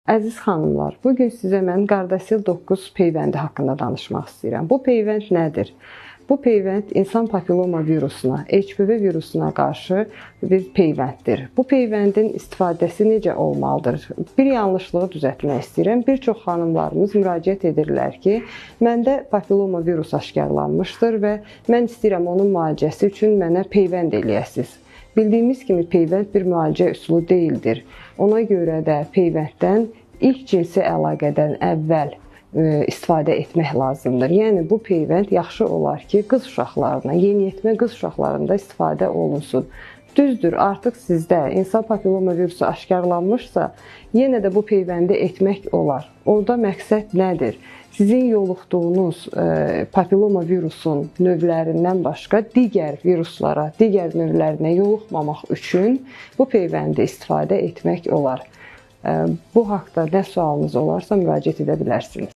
Əziz xanımlar, bugün sizə mən Gardasil 9 peyvəndi haqqında danışmaq istəyirəm. Bu peyvənd nədir? Bu peyvənd insan papiloma virusuna, HPV virusuna qarşı bir peyvənddir. Bu peyvəndin istifadəsi necə olmalıdır? Bir yanlışlığı düzəltmək istəyirəm. Bir çox xanımlarımız müraciət edirlər ki, məndə papiloma virus aşkarlanmışdır və mən istəyirəm onun müalicəsi üçün mənə peyvənd eləyəsiniz. Bildiyimiz kimi peyvənd bir müalicə üsulu deyildir. Ona görə də peyvənddən ilk cinsi əlaqədən əvvəl istifadə etmək lazımdır. Yəni bu peyvənd yaxşı olar ki, qız uşaqlarına, yeniyetmə qız uşaqlarında istifadə olunsun. Düzdür, artıq sizdə insan papiloma virusu aşkarlanmışsa, yenə də bu peyvəndi etmək olar. Orada məqsəd nədir? Sizin yoluxduğunuz papiloma virusun növlərindən başqa digər viruslara, digər növlərinə yoluxmamaq üçün bu peyvəndi istifadə etmək olar. Bu haqda nə sualınız olarsa müraciət edə bilərsiniz.